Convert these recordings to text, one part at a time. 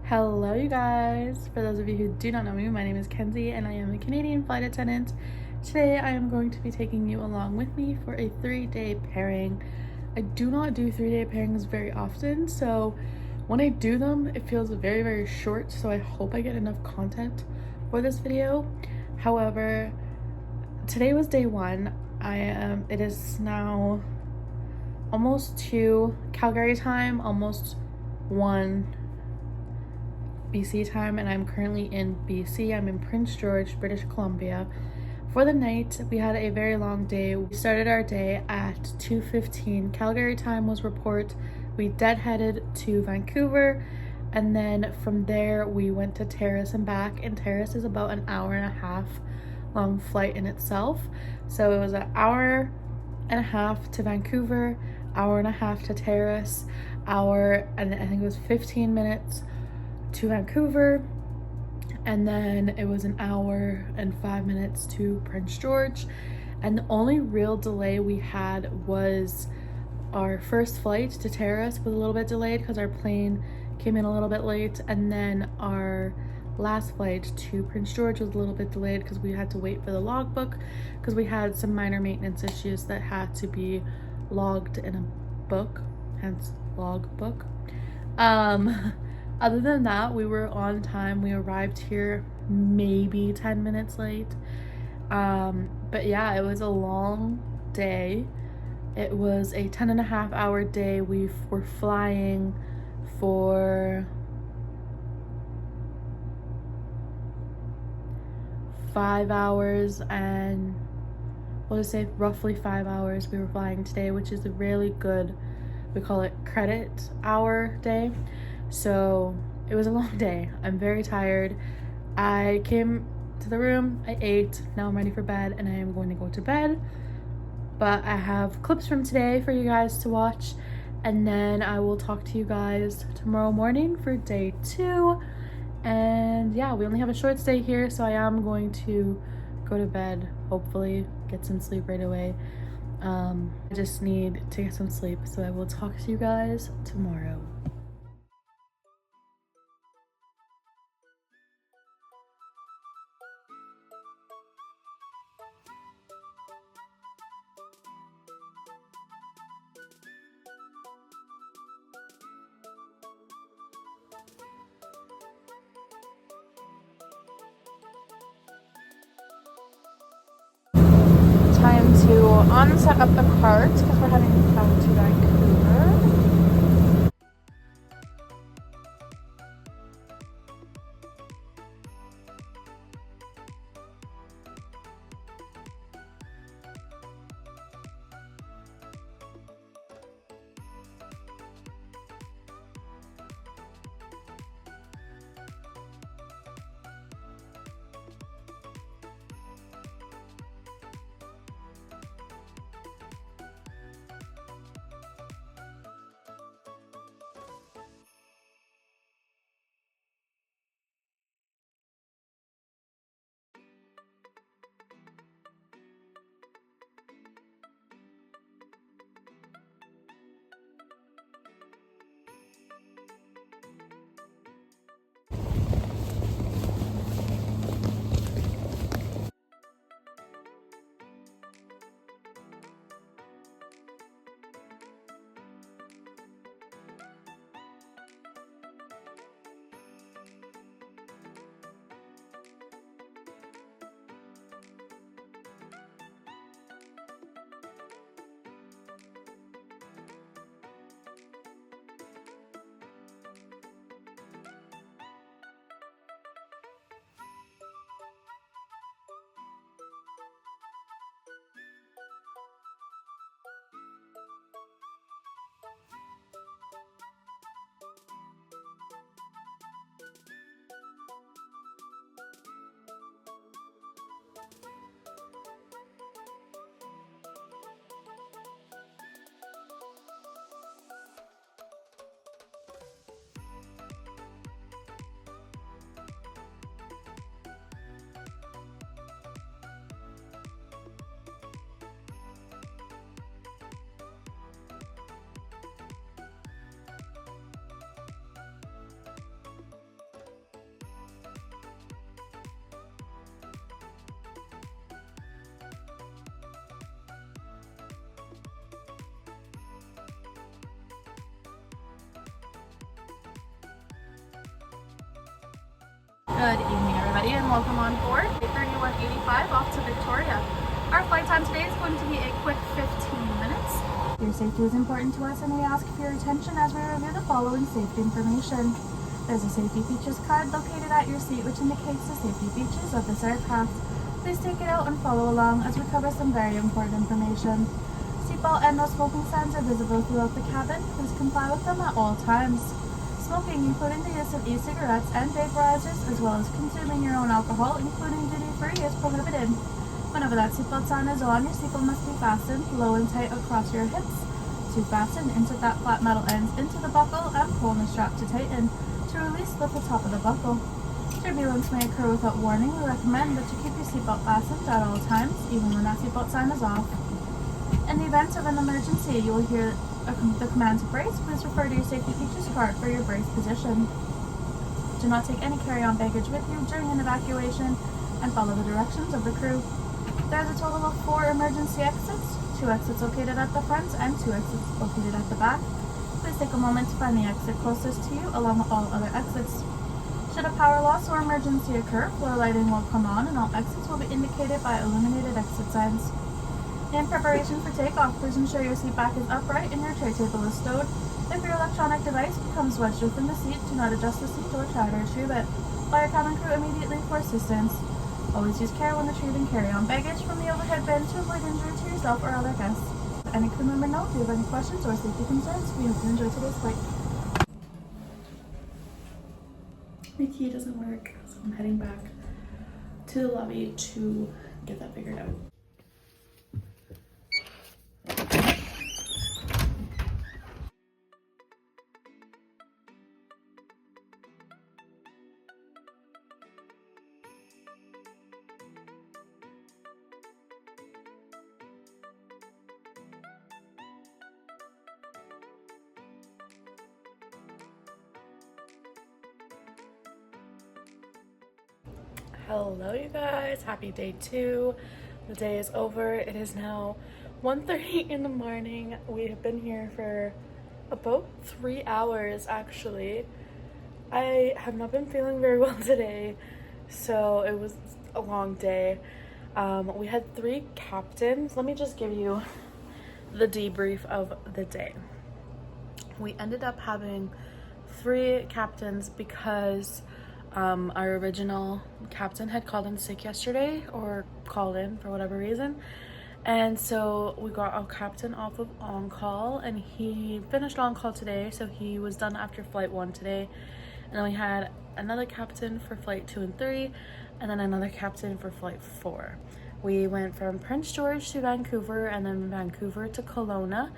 Hello you guys, for those of you who do not know me, my name is Kenzie and I am a Canadian flight attendant. Today I am going to be taking you along with me for a 3-day pairing. I do not do 3-day pairings very often, so when I do them it feels very short, so I hope I get enough content for this video. However, today was day 1. It is now almost 2 Calgary time, almost 1 BC time, and I'm currently in BC. I'm in Prince George, British Columbia. For the night, we had a very long day. We started our day at 2:15 Calgary time was report. We deadheaded to Vancouver, and then from there we went to Terrace and back, and Terrace is about an hour and a half long flight in itself. So it was an hour and a half to Vancouver, hour and a half to Terrace, hour and I think it was 15 minutes to Vancouver, and then it was an hour and 5 minutes to Prince George. And the only real delay we had was our first flight to Terrace was a little bit delayed because our plane came in a little bit late, and then our last flight to Prince George was a little bit delayed because we had to wait for the logbook because we had some minor maintenance issues that had to be logged in a book, hence logbook. Other than that, we were on time. We arrived here maybe 10 minutes late. But yeah, it was a long day. It was a 10.5-hour day. We were flying for 5 hours, and we'll just say roughly 5 hours we were flying today, which is a really good, we call it credit hour day. So it was a long day. I'm very tired. I came to the room, I ate, now I'm ready for bed, and I am going to go to bed. But I have clips from today for you guys to watch, and then I will talk to you guys tomorrow morning for day 2. And yeah, we only have a short stay here, so I am going to go to bed, hopefully get some sleep right away. I just need to get some sleep, so I will talk to you guys tomorrow. Time to unset up the cart because we're heading down to Vancouver. everybody, and welcome on board a 3185 off to Victoria. Our flight time today is going to be a quick 15 minutes. Your safety is important to us, and we ask for your attention as we review the following safety information. There's a safety features card located at your seat which indicates the safety features of this aircraft. Please take it out and follow along as we cover some very important information. Seatbelt and no smoking signs are visible throughout the cabin. Please comply with them at all times. Smoking, including the use of e-cigarettes and vaporizers, as well as consuming your own alcohol, including duty-free, is prohibited. Whenever that seatbelt sign is on, your seatbelt must be fastened low and tight across your hips. To fasten, insert that flat metal ends into the buckle and pull on the strap to tighten. To release, lift the top of the buckle. Turbulence may occur without warning. We recommend that you keep your seatbelt fastened at all times, even when that seatbelt sign is off. In the event of an emergency, you will hear the command to brace. Please refer to your safety features card for your brace position. Do not take any carry-on baggage with you during an evacuation and follow the directions of the crew. There is a total of 4 emergency exits, 2 exits located at the front and 2 exits located at the back. Please take a moment to find the exit closest to you along with all other exits. Should a power loss or emergency occur, floor lighting will come on and all exits will be indicated by illuminated exit signs. In preparation for takeoff, please ensure your seat back is upright and your tray table is stowed. If your electronic device becomes wedged within the seat, do not adjust the seat or try to retrieve it. Call your cabin crew immediately for assistance. Always use care when retrieving carry-on baggage from the overhead bin to avoid injury to yourself or other guests. Let any crew member know if you have any questions or safety concerns. We hope you enjoy today's flight. My key doesn't work, so I'm heading back to the lobby to get that figured out. Hello you guys, happy day 2. The day is over. It is now 1:30 in the morning. We have been here for about 3 hours actually. I have not been feeling very well today, so it was a long day. We had 3 captains. Let me just give you the debrief of the day. We ended up having 3 captains because our original captain had called in sick yesterday, or called in for whatever reason, and so we got our captain off of on-call, and he finished on-call today, so he was done after flight 1 today. And then we had another captain for flight 2 and 3, and then another captain for flight 4. We went from Prince George to Vancouver, and then Vancouver to Kelowna,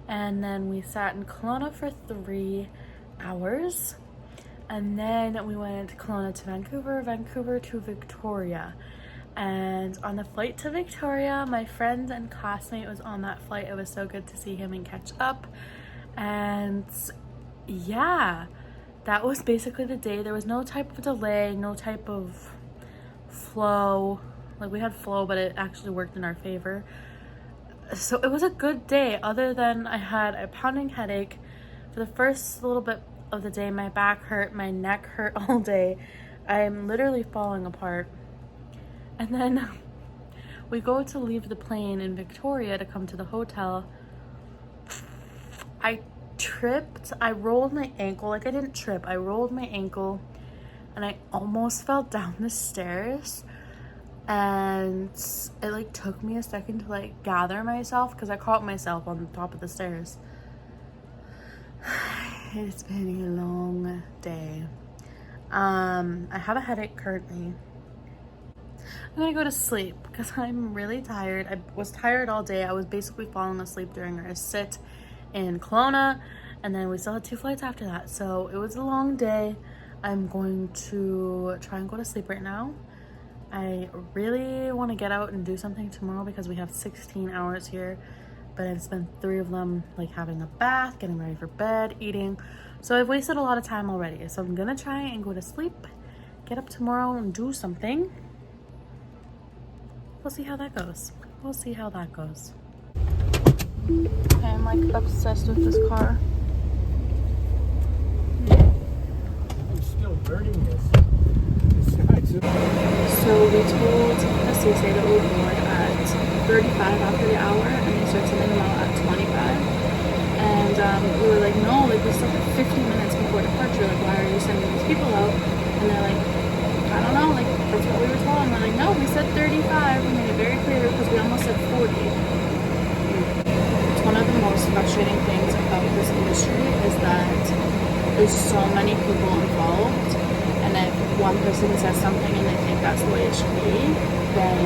and then we sat in Kelowna for 3 hours. And then we went Kelowna to Vancouver, Vancouver to Victoria. And on the flight to Victoria, my friend and classmate was on that flight. It was so good to see him and catch up. And yeah, that was basically the day. There was no type of delay, no type of flow. Like, we had flow, but it actually worked in our favor. So it was a good day, other than I had a pounding headache for the first little bit of the day. My back hurt, my neck hurt all day. I'm literally falling apart. And then we go to leave the plane in Victoria to come to the hotel. I tripped. I rolled my ankle. Like, I didn't trip. I rolled my ankle and I almost fell down the stairs. And it like took me a second to like gather myself because I caught myself on the top of the stairs. It's been a long day. I have a headache currently. I'm gonna go to sleep because I'm really tired. I was tired all day. I was basically falling asleep during our sit in Kelowna, and then we still had 2 flights after that. So it was a long day. I'm going to try and go to sleep right now. I really want to get out and do something tomorrow because we have 16 hours here. But I've spent 3 of them like having a bath, getting ready for bed, eating. So I've wasted a lot of time already. So I'm gonna try and go to sleep, get up tomorrow and do something. We'll see how that goes. We'll see how that goes. I'm like obsessed with this car. I'm still burning this. CSA that will board at 35 after the hour, and they start sending them out at 25. And we were like, no, like we still have 50 minutes before departure. Like, why are you sending these people out? And they're like, I don't know, like that's what we were told. And we're like, no, we said 35. We made it very clear because we almost said 40. It's one of the most frustrating things about this industry is that there's so many people involved, and if one person says something and they think that's the way it should be, then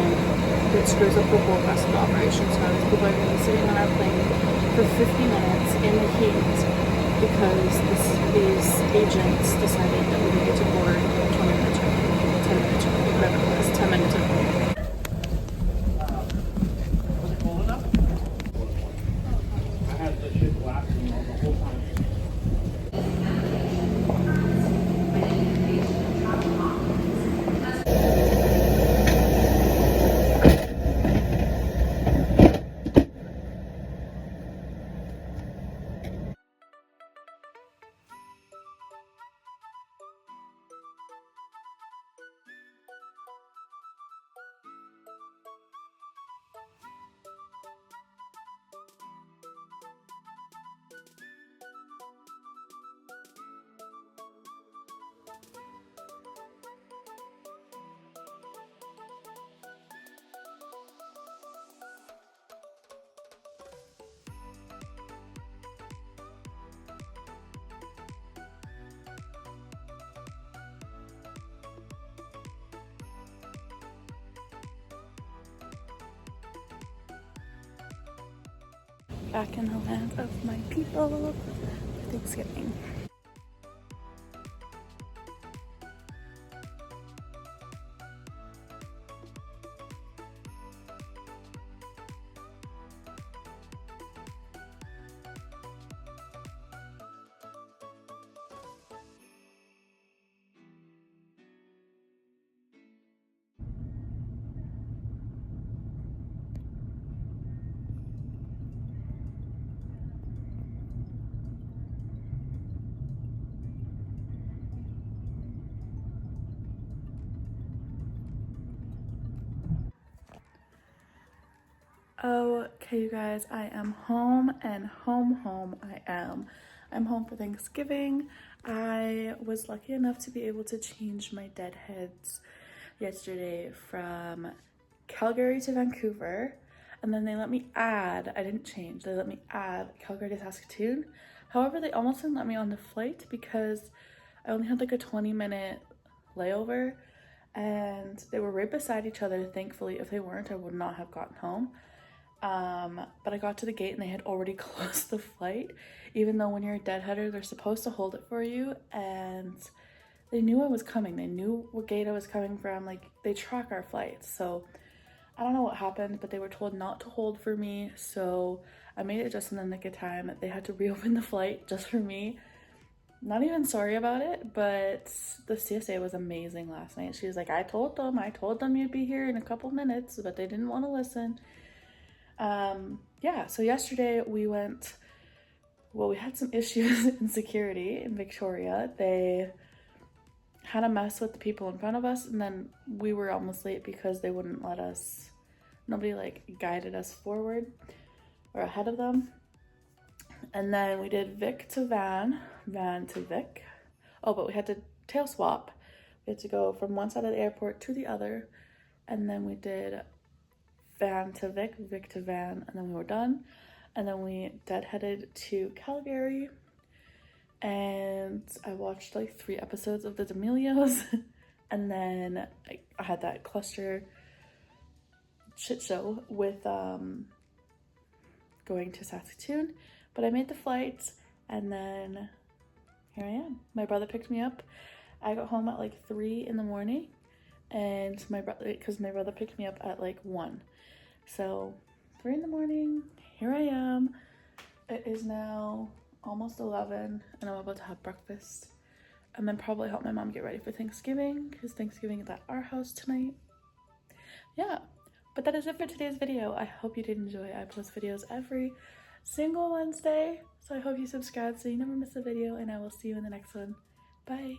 it screws up the whole rest of the operation. So people are going to be sitting on our plane for 50 minutes in the heat because these agents decided that we needed to board 20 minutes early, 10 minutes early, whatever it was, 10 minutes early. Was it cold enough? I had the shit blasting the whole time. Back in the land of my people for Thanksgiving. Okay, you guys, I am home, and home I am. I'm home for Thanksgiving. I was lucky enough to be able to change my deadheads yesterday from Calgary to Vancouver, and then they let me add, I didn't change, they let me add Calgary to Saskatoon. However, they almost didn't let me on the flight because I only had like a 20-minute layover, and they were right beside each other. Thankfully, if they weren't, I would not have gotten home. But I got to the gate and they had already closed the flight, even though when you're a deadheader, they're supposed to hold it for you, and they knew I was coming. They knew what gate I was coming from. Like, they track our flights. So I don't know what happened, but they were told not to hold for me. So I made it just in the nick of time. They had to reopen the flight just for me. Not even sorry about it, but the CSA was amazing last night. She was like, I told them you'd be here in a couple minutes, but they didn't want to listen. Yeah, so yesterday we had some issues in security in Victoria. They had a mess with the people in front of us, and then we were almost late because they wouldn't let us, nobody like guided us forward or ahead of them. And then we did Vic to van to Vic. Oh, but we had to tail swap. We had to go from one side of the airport to the other, and then we did van to Vic, Vic to van, and then we were done. And then we deadheaded to Calgary, and I watched like 3 episodes of the D'Amelios, and then I had that cluster shit show with going to Saskatoon, but I made the flight, and then here I am. My brother picked me up. I got home at like 3 in the morning, and my brother picked me up at like 1. So 3 in the morning, here I am. It is now almost 11, and I'm about to have breakfast and then probably help my mom get ready for Thanksgiving, because Thanksgiving is at our house tonight. Yeah, but that is it for today's video. I hope you did enjoy. I post videos every single Wednesday, so I hope you subscribe so you never miss a video, and I will see you in the next one. Bye.